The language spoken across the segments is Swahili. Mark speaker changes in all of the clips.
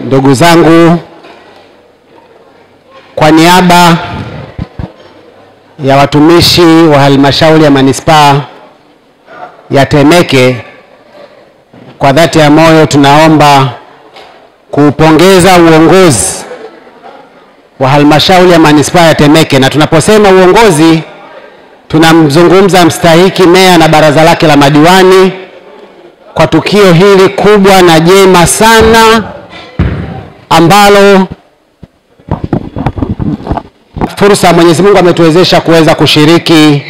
Speaker 1: ndugu zangu, kwa niaba ya watumishi wa halmashauri ya manispaa ya Temeke, kwa dhati ya moyo tunaomba kuupongeza uongozi wa halmashauri ya manispaa ya Temeke. Na tunaposema uongozi, tunamzungumza mstahiki meya na baraza lake la madiwani kwa tukio hili kubwa na jema sana ambalo fursa Mwenyezi Mungu ametuwezesha kuweza kushiriki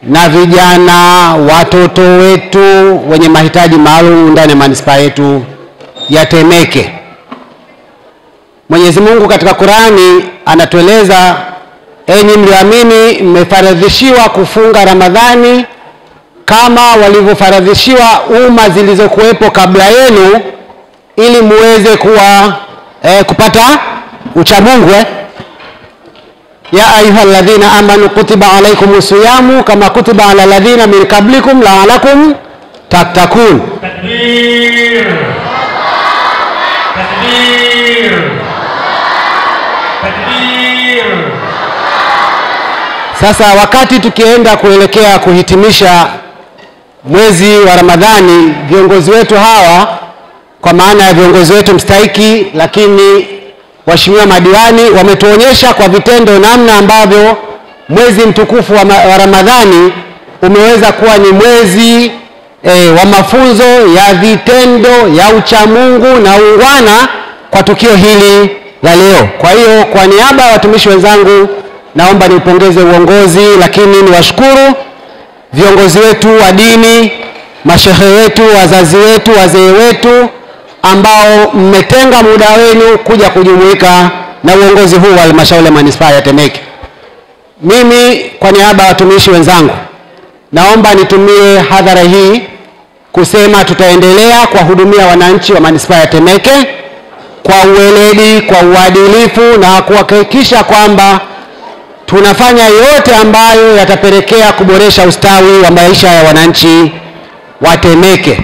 Speaker 1: na vijana, watoto wetu wenye mahitaji maalum ndani ya manispaa yetu ya Temeke. Mwenyezi Mungu katika Qur'ani anatueleza, enyi mlioamini mmefaradhishiwa kufunga Ramadhani kama walivyofaradhishiwa umma zilizokuwepo kabla yenu, ili muweze kupata uchamungu. Ya ayyuhalladhina amanu kutiba alaykumus siyamu kama kutiba ala alladhina min qablikum la'allakum tattaqun.
Speaker 2: Takbir! Takbir! Takbir!
Speaker 1: Sasa wakati tukienda kuelekea kuhitimisha mwezi wa Ramadhani, viongozi wetu hawa, kwa maana ya viongozi wetu mstahiki lakini waheshimiwa madiwani, wametuonyesha kwa vitendo namna ambavyo mwezi mtukufu wa Ramadhani umeweza kuwa ni mwezi wa mafunzo ya vitendo ya uchamungu na ungwana kwa tukio hili la leo. Kwa hiyo kwa niaba ya watumishi wenzangu naomba niupongeze uongozi, lakini niwashukuru viongozi wetu wa dini, mashehe wetu, wazazi wetu, wazee wetu ambao mmetenga muda wenu kuja kujumuika na uongozi huu wa halmashauri ya manispaa ya Temeke. Mimi kwa niaba ya watumishi wenzangu naomba nitumie hadhara hii kusema tutaendelea kuwahudumia wananchi wa manispaa ya Temeke kwa uweledi, kwa uadilifu na kuhakikisha kwamba tunafanya yote ambayo yatapelekea kuboresha ustawi wa maisha ya wananchi wa Temeke.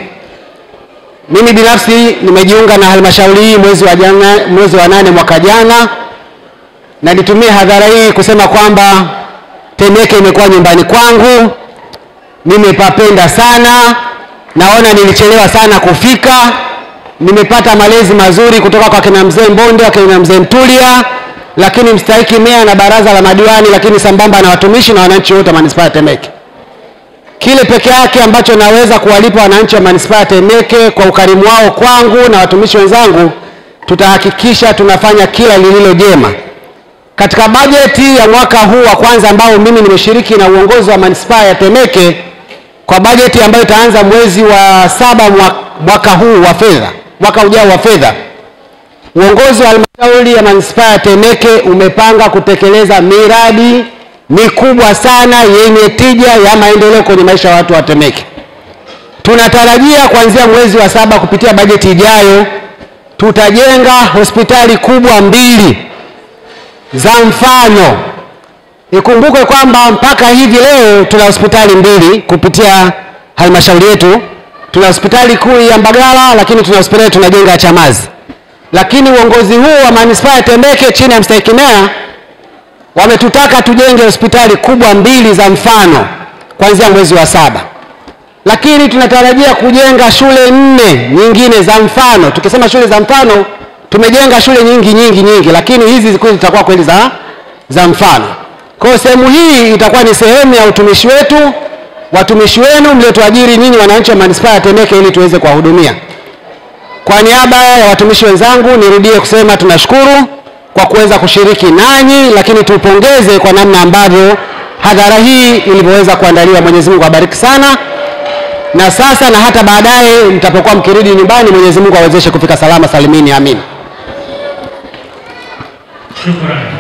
Speaker 1: Mimi binafsi nimejiunga na halmashauri hii mwezi wa 8 mwaka jana, na nitumie hadhara hii kusema kwamba Temeke imekuwa nyumbani kwangu. Nimepapenda sana, naona nilichelewa sana kufika. Nimepata malezi mazuri kutoka kwa kina mzee Mbonde, kina mzee Mtulia, lakini mstahiki meya na baraza la madiwani, lakini sambamba na watumishi na wananchi wote wa manispaa ya Temeke. Kile peke yake ambacho naweza kuwalipa wananchi wa manispaa ya Temeke kwa ukarimu wao kwangu na watumishi wenzangu, tutahakikisha tunafanya kila lililo jema. Katika bajeti ya mwaka huu wa kwanza ambao mimi nimeshiriki na uongozi wa manispaa ya Temeke, kwa bajeti ambayo itaanza mwezi wa 7 mwaka huu wa fedha, mwaka ujao wa fedha, uongozi wa halmashauri ya manispaa ya Temeke umepanga kutekeleza miradi mikubwa sana yenye tija ya maendeleo kwenye maisha ya watu wa Temeke. Tunatarajia kuanzia mwezi wa 7 kupitia bajeti ijayo tutajenga hospitali kubwa 2 za mfano. Ikumbuke kwamba mpaka hivi leo tuna hospitali 2 kupitia halmashauri yetu. Tuna hospitali kuu ya Mbagala, lakini tuna hospitali tunajenga ya Chamazi. Lakini uongozi huu wa manispaa ya Temeke chini ya mstahiki meya wametutaka tujenge hospitali kubwa 2 za mfano kuanzia mwezi wa 7. Lakini tunatarajia kujenga shule 4 nyingine za mfano. Tukisema shule za mfano, tumejenga shule nyingi, lakini hizi zitakuwa kweli za mfano. Kwa hiyo sehemu hii itakuwa ni sehemu ya utumishi wetu, watumishi wenu mliotuajiri nyinyi wananchi wa manispaa ya Temeke, ili tuweze kuwahudumia. Kwa niaba ya watumishi wenzangu nirudie kusema tunashukuru kwa kuweza kushiriki nanyi, lakini tupongeze kwa namna ambavyo hadhara hii ilivyoweza kuandaliwa. Mwenyezi Mungu awabariki sana. Na sasa na hata baadaye mtapokuwa mkirudi nyumbani, Mwenyezi Mungu awezeshe kufika salama salimini. Amin.
Speaker 2: Shukrani.